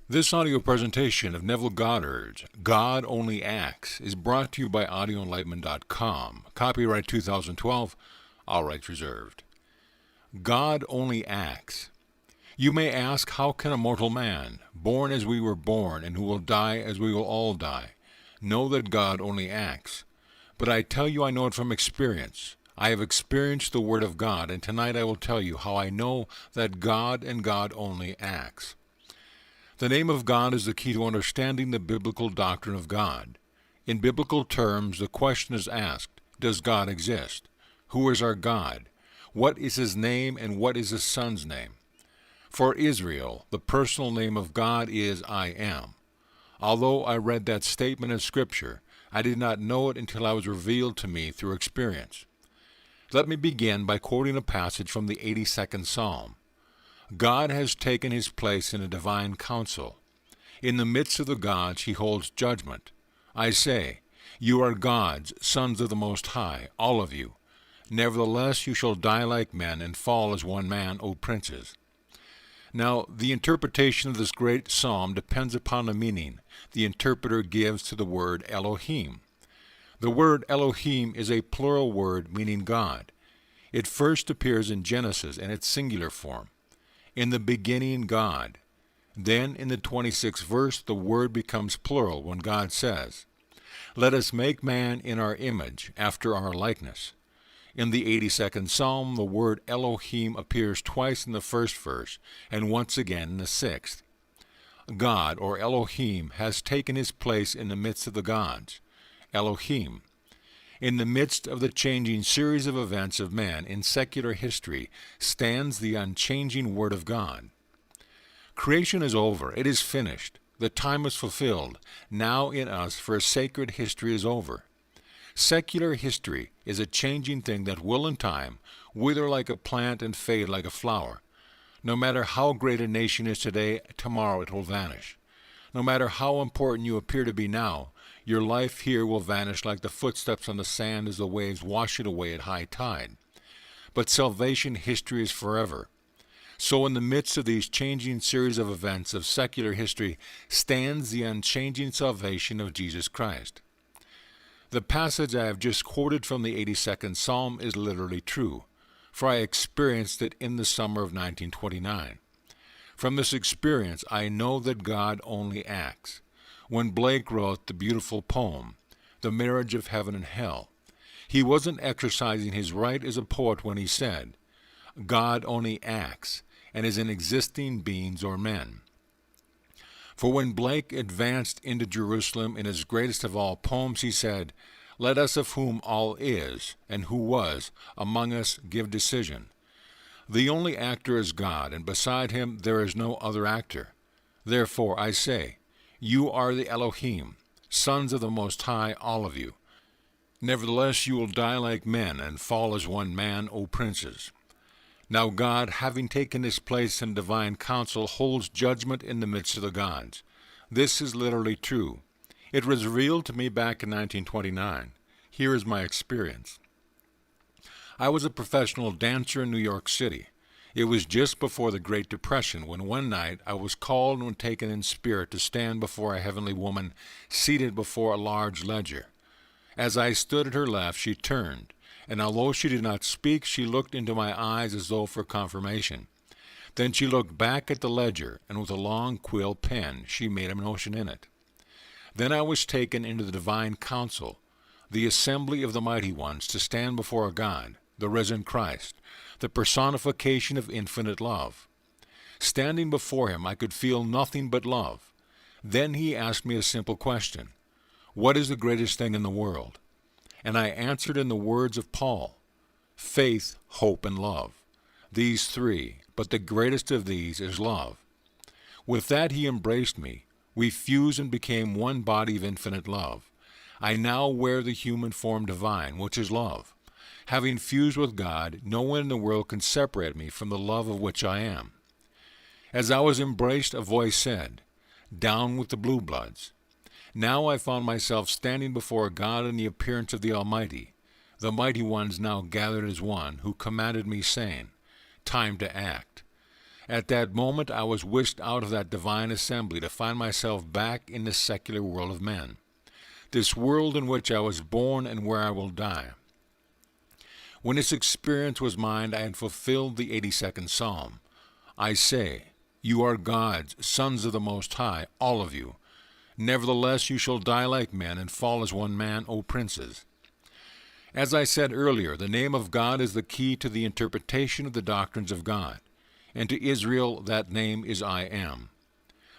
This audio presentation of Neville Goddard's God Only Acts is brought to you by audioenlightenment.com. Copyright 2012, all rights reserved. God only acts. You may ask, how can a mortal man, born as we were born and who will die as we will all die, know that God only acts? But I tell you I know it from experience. I have experienced the Word of God, and tonight I will tell you how I know that God and God only acts. The name of God is the key to understanding the biblical doctrine of God. In biblical terms, the question is asked, does God exist? Who is our God? What is His name and what is His Son's name? For Israel, the personal name of God is I Am. Although I read that statement in Scripture, I did not know it until it was revealed to me through experience. Let me begin by quoting a passage from the 82nd Psalm. God has taken His place in a divine council. In the midst of the gods He holds judgment. I say, you are gods, sons of the Most High, all of you. Nevertheless you shall die like men and fall as one man, O princes. Now, the interpretation of this great psalm depends upon the meaning the interpreter gives to the word Elohim. The word Elohim is a plural word meaning God. It first appears in Genesis in its singular form. In the beginning, God. Then, in the 26th verse, the word becomes plural when God says, let us make man in our image, after our likeness. In the 82nd Psalm, the word Elohim appears twice in the first verse, and once again in the 6th. God, or Elohim, has taken His place in the midst of the gods. Elohim. In the midst of the changing series of events of man in secular history stands the unchanging Word of God. Creation is over. It is finished. The time is fulfilled. Now in us, for sacred history is over. Secular history is a changing thing that will in time wither like a plant and fade like a flower. No matter how great a nation is today, tomorrow it will vanish. No matter how important you appear to be now, your life here will vanish like the footsteps on the sand as the waves wash it away at high tide. But salvation history is forever. So in the midst of these changing series of events of secular history stands the unchanging salvation of Jesus Christ. The passage I have just quoted from the 82nd Psalm is literally true, for I experienced it in the summer of 1929. From this experience, I know that God only acts. When Blake wrote the beautiful poem, The Marriage of Heaven and Hell, he wasn't exercising his right as a poet when he said, God only acts and is in existing beings or men. For when Blake advanced into Jerusalem in his greatest of all poems, he said, let us of whom all is, and who was, among us give decision. The only actor is God, and beside Him there is no other actor. Therefore I say, you are the Elohim, sons of the Most High, all of you. Nevertheless you will die like men, and fall as one man, O princes. Now God, having taken His place in divine council, holds judgment in the midst of the gods. This is literally true. It was revealed to me back in 1929. Here is my experience. I was a professional dancer in New York City. It was just before the Great Depression when one night I was called and taken in spirit to stand before a heavenly woman seated before a large ledger. As I stood at her left, she turned, and although she did not speak, she looked into my eyes as though for confirmation. Then she looked back at the ledger, and with a long quill pen she made a motion in it. Then I was taken into the divine council, the assembly of the mighty ones, to stand before a God, the risen Christ, the personification of infinite love. Standing before Him, I could feel nothing but love. Then He asked me a simple question. What is the greatest thing in the world? And I answered in the words of Paul, faith, hope, and love. These three, but the greatest of these is love. With that He embraced me. We fused and became one body of infinite love. I now wear the human form divine, which is love. Having fused with God, no one in the world can separate me from the love of which I am. As I was embraced, a voice said, down with the blue bloods. Now I found myself standing before God in the appearance of the Almighty, the mighty ones now gathered as one, who commanded me, saying, time to act. At that moment I was whisked out of that divine assembly to find myself back in the secular world of men, this world in which I was born and where I will die. When this experience was mine, I had fulfilled the 82nd Psalm. I say, you are God's, sons of the Most High, all of you. Nevertheless, you shall die like men and fall as one man, O princes. As I said earlier, the name of God is the key to the interpretation of the doctrines of God, and to Israel that name is I Am.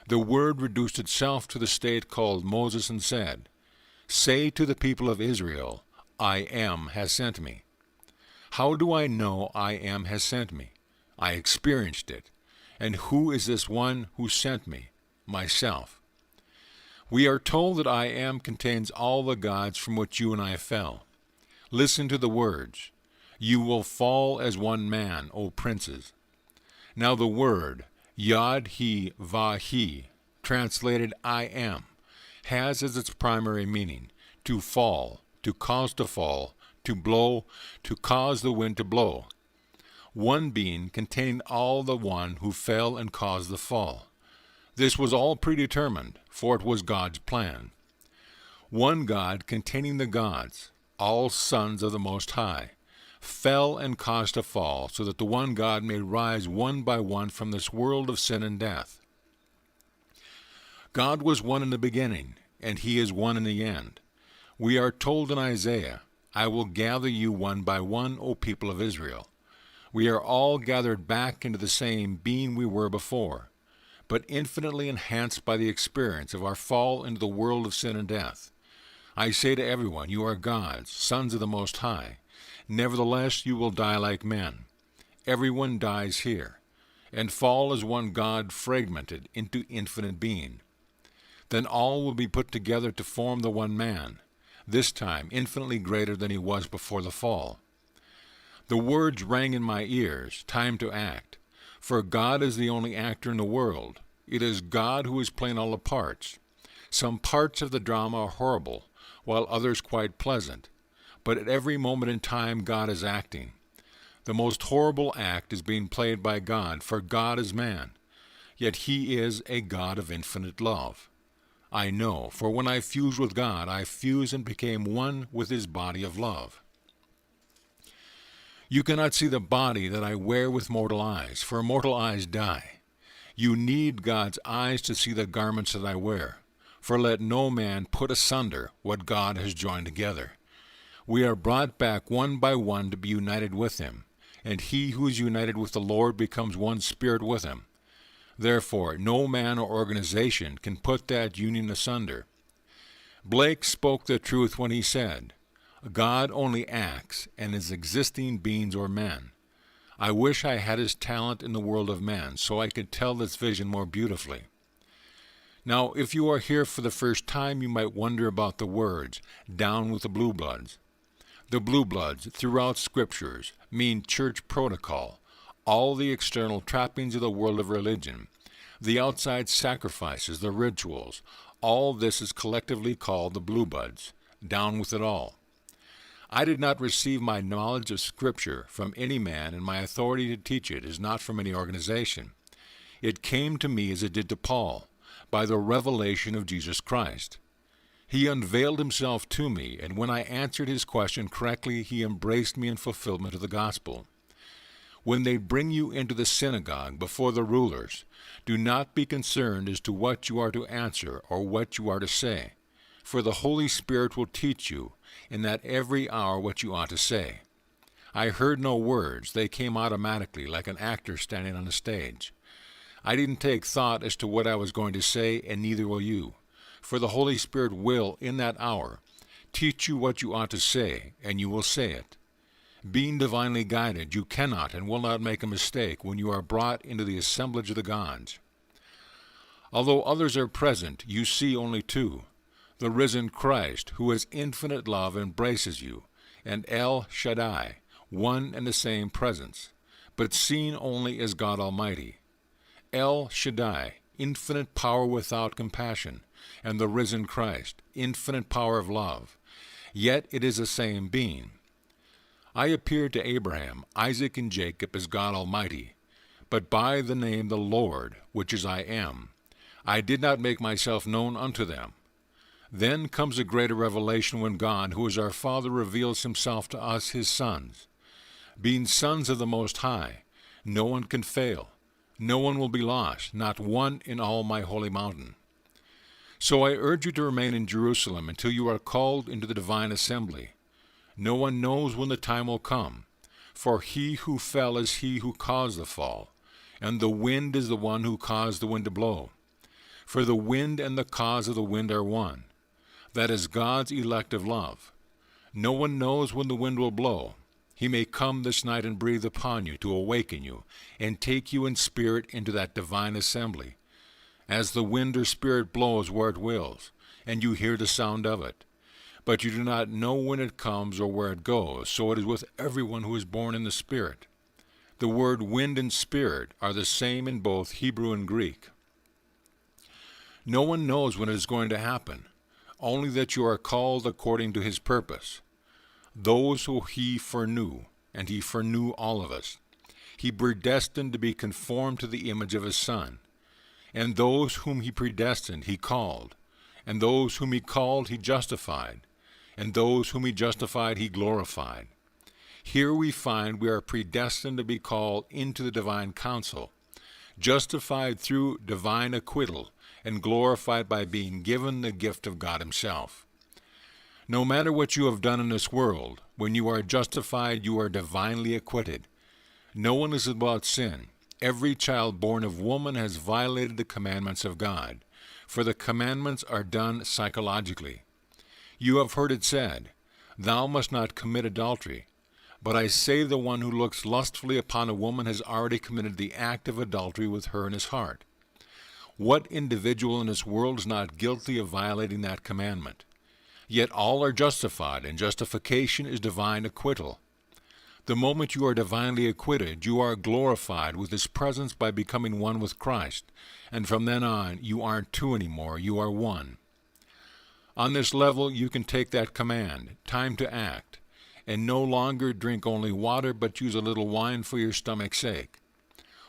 The Word reduced itself to the state called Moses and said, say to the people of Israel, I Am has sent me. How do I know I Am has sent me? I experienced it. And who is this one who sent me? Myself. We are told that I Am contains all the gods from which you and I fell. Listen to the words. You will fall as one man, O princes. Now the word, Yod-He-Vah-He, translated I Am, has as its primary meaning to fall, to cause to fall, to blow, to cause the wind to blow. One being containing all the one who fell and caused the fall. This was all predetermined, for it was God's plan. One God containing the gods, all sons of the Most High, fell and caused to fall, so that the one God may rise one by one from this world of sin and death. God was one in the beginning, and He is one in the end. We are told in Isaiah, I will gather you one by one, O people of Israel. We are all gathered back into the same being we were before, but infinitely enhanced by the experience of our fall into the world of sin and death. I say to everyone, you are God's, sons of the Most High. Nevertheless, you will die like men. Everyone dies here, and fall as one God fragmented into infinite being. Then all will be put together to form the one man, this time infinitely greater than he was before the fall. The words rang in my ears, time to act, for God is the only actor in the world. It is God who is playing all the parts. Some parts of the drama are horrible, while others quite pleasant. But at every moment in time God is acting. The most horrible act is being played by God, for God is man, yet He is a God of infinite love. I know, for when I fused with God, I fused and became one with His body of love. You cannot see the body that I wear with mortal eyes, for mortal eyes die. You need God's eyes to see the garments that I wear, for let no man put asunder what God has joined together. We are brought back one by one to be united with Him, and he who is united with the Lord becomes one spirit with Him. Therefore, no man or organization can put that union asunder. Blake spoke the truth when he said, God only acts and is existing beings or men. I wish I had his talent in the world of men, so I could tell this vision more beautifully. Now, if you are here for the first time, you might wonder about the words, down with the blue bloods. The blue bloods, throughout scriptures, mean church protocol, all the external trappings of the world of religion, the outside sacrifices, the rituals, all this is collectively called the blue bloods, down with it all. I did not receive my knowledge of Scripture from any man, and my authority to teach it is not from any organization. It came to me as it did to Paul, by the revelation of Jesus Christ. He unveiled Himself to me, and when I answered His question correctly, He embraced me in fulfillment of the gospel. When they bring you into the synagogue before the rulers, do not be concerned as to what you are to answer or what you are to say, for the Holy Spirit will teach you in that every hour what you ought to say. I heard no words. They came automatically, like an actor standing on a stage. I didn't take thought as to what I was going to say, and neither will you. For the Holy Spirit will, in that hour, teach you what you ought to say, and you will say it. Being divinely guided, you cannot and will not make a mistake when you are brought into the assemblage of the gods. Although others are present, you see only two. The risen Christ, who is infinite love, embraces you, and El Shaddai, one and the same presence, but seen only as God Almighty. El Shaddai, infinite power without compassion, and the risen Christ, infinite power of love. Yet it is the same being. I appeared to Abraham, Isaac, and Jacob as God Almighty, but by the name the Lord, which is I am. I did not make myself known unto them. Then comes a greater revelation when God, who is our Father, reveals himself to us, his sons. Being sons of the Most High, no one can fail. No one will be lost, not one in all my holy mountain. So I urge you to remain in Jerusalem until you are called into the divine assembly. No one knows when the time will come, for he who fell is he who caused the fall, and the wind is the one who caused the wind to blow. For the wind and the cause of the wind are one. That is God's elective love. No one knows when the wind will blow. He may come this night and breathe upon you to awaken you and take you in spirit into that divine assembly. As the wind or spirit blows where it wills, and you hear the sound of it. But you do not know when it comes or where it goes, so it is with everyone who is born in the Spirit. The word wind and spirit are the same in both Hebrew and Greek. No one knows when it is going to happen, only that you are called according to his purpose. Those who he foreknew, and he foreknew all of us, he predestined to be conformed to the image of his Son. And those whom he predestined he called, and those whom he called he justified, and those whom he justified he glorified. Here we find we are predestined to be called into the divine counsel, justified through divine acquittal, and glorified by being given the gift of God himself. No matter what you have done in this world, when you are justified, you are divinely acquitted. No one is without sin. Every child born of woman has violated the commandments of God, for the commandments are done psychologically. You have heard it said, "Thou must not commit adultery." But I say the one who looks lustfully upon a woman has already committed the act of adultery with her in his heart. What individual in this world is not guilty of violating that commandment? Yet all are justified, and justification is divine acquittal. The moment you are divinely acquitted, you are glorified with his presence by becoming one with Christ, and from then on, you aren't two anymore, you are one. On this level, you can take that command, time to act, and no longer drink only water, but use a little wine for your stomach's sake.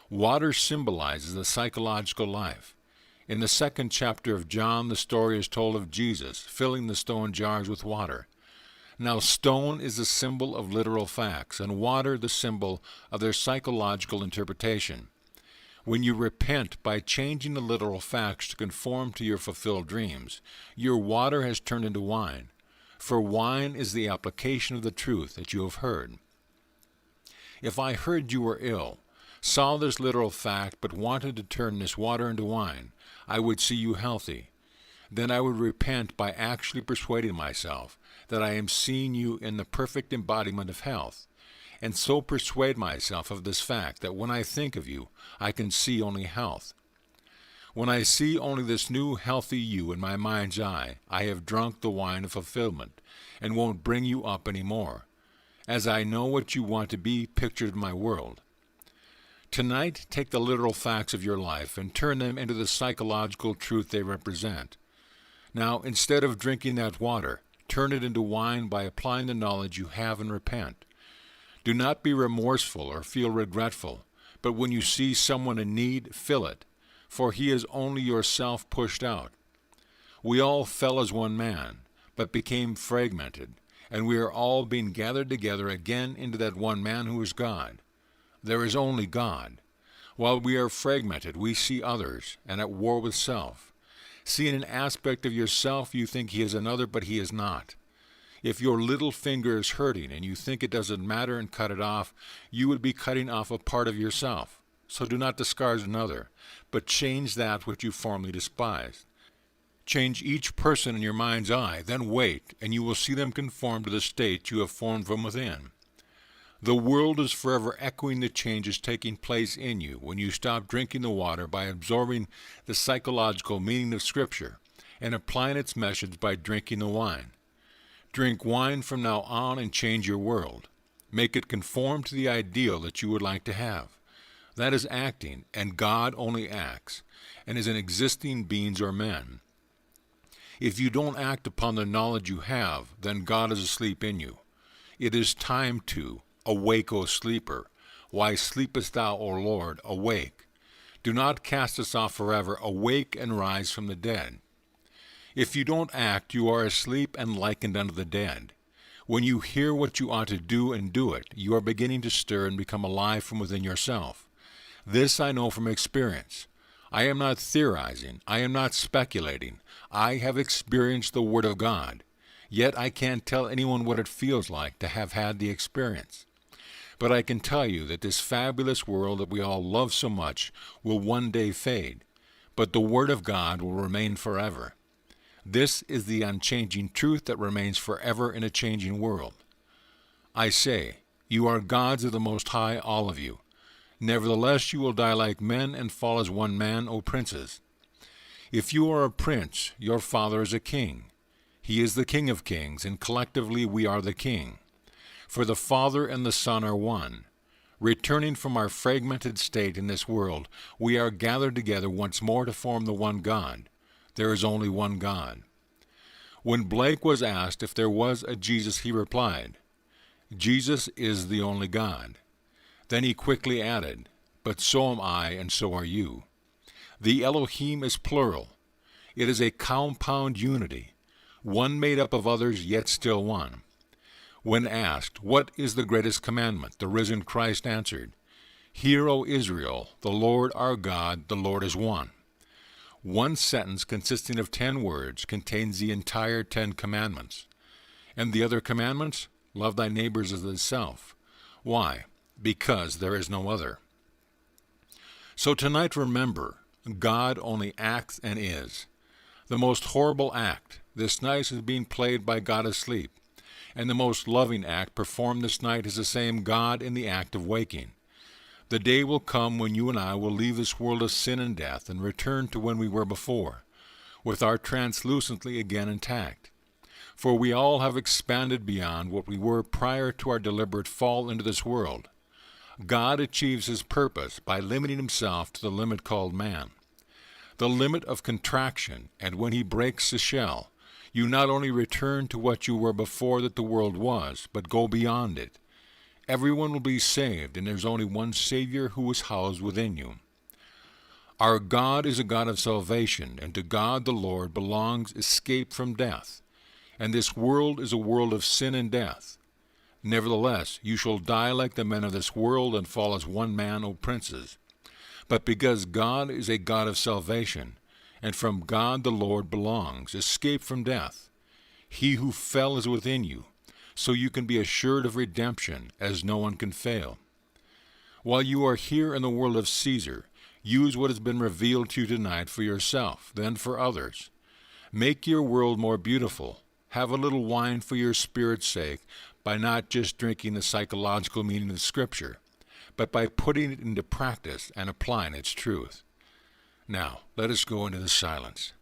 Water symbolizes the psychological life. In the 2nd chapter of John, the story is told of Jesus filling the stone jars with water. Now, stone is the symbol of literal facts, and water the symbol of their psychological interpretation. When you repent by changing the literal facts to conform to your fulfilled dreams, your water has turned into wine, for wine is the application of the truth that you have heard. If I heard you were ill, saw this literal fact, but wanted to turn this water into wine, I would see you healthy. Then I would repent by actually persuading myself that I am seeing you in the perfect embodiment of health, and so persuade myself of this fact that when I think of you, I can see only health. When I see only this new healthy you in my mind's eye, I have drunk the wine of fulfillment, and won't bring you up any more, as I know what you want to be pictured in my world. Tonight, take the literal facts of your life and turn them into the psychological truth they represent. Now, instead of drinking that water, turn it into wine by applying the knowledge you have and repent. Do not be remorseful or feel regretful, but when you see someone in need, fill it, for he is only yourself pushed out. We all fell as one man, but became fragmented, and we are all being gathered together again into that one man who is God. There is only God. While we are fragmented, we see others, and at war with self. Seeing an aspect of yourself, you think he is another, but he is not. If your little finger is hurting and you think it doesn't matter and cut it off, you would be cutting off a part of yourself. So do not discard another, but change that which you formerly despised. Change each person in your mind's eye, then wait, and you will see them conform to the state you have formed from within. The world is forever echoing the changes taking place in you when you stop drinking the water by absorbing the psychological meaning of Scripture and applying its message by drinking the wine. Drink wine from now on and change your world. Make it conform to the ideal that you would like to have. That is acting, and God only acts, and is in existing beings or men. If you don't act upon the knowledge you have, then God is asleep in you. It is time to awake, O sleeper. Why sleepest thou, O Lord? Awake. Do not cast us off forever. Awake and rise from the dead. If you don't act, you are asleep and likened unto the dead. When you hear what you ought to do and do it, you are beginning to stir and become alive from within yourself. This I know from experience. I am not theorizing. I am not speculating. I have experienced the Word of God. Yet I can't tell anyone what it feels like to have had the experience. But I can tell you that this fabulous world that we all love so much will one day fade, but the Word of God will remain forever. This is the unchanging truth that remains forever in a changing world. I say, you are gods of the Most High, all of you. Nevertheless, you will die like men and fall as one man, O princes. If you are a prince, your father is a king. He is the King of kings, and collectively we are the king. For the Father and the Son are one. Returning from our fragmented state in this world, we are gathered together once more to form the one God. There is only one God. When Blake was asked if there was a Jesus, he replied, Jesus is the only God. Then he quickly added, but so am I, and so are you. The Elohim is plural. It is a compound unity, one made up of others, yet still one. When asked, what is the greatest commandment? The risen Christ answered, Hear, O Israel, the Lord our God, the Lord is one. One sentence consisting of 10 words contains the entire 10 commandments. And the other commandments? Love thy neighbors as thyself. Why? Because there is no other. So tonight remember, God only acts and is. The most horrible act this night is being played by God asleep, and the most loving act performed this night is the same God in the act of waking. The day will come when you and I will leave this world of sin and death and return to when we were before, with our translucency again intact. For we all have expanded beyond what we were prior to our deliberate fall into this world. God achieves his purpose by limiting himself to the limit called man, the limit of contraction, and when he breaks the shell, you not only return to what you were before that the world was, but go beyond it. Everyone will be saved, and there's only one Savior who is housed within you. Our God is a God of salvation, and to God the Lord belongs escape from death. And this world is a world of sin and death. Nevertheless, you shall die like the men of this world and fall as one man, O princes. But because God is a God of salvation, and from God the Lord belongs escape from death, he who fell is within you, so you can be assured of redemption, as no one can fail. While you are here in the world of Caesar, use what has been revealed to you tonight for yourself, then for others. Make your world more beautiful. Have a little wine for your spirit's sake by not just drinking the psychological meaning of Scripture, but by putting it into practice and applying its truth. Now, let us go into the silence.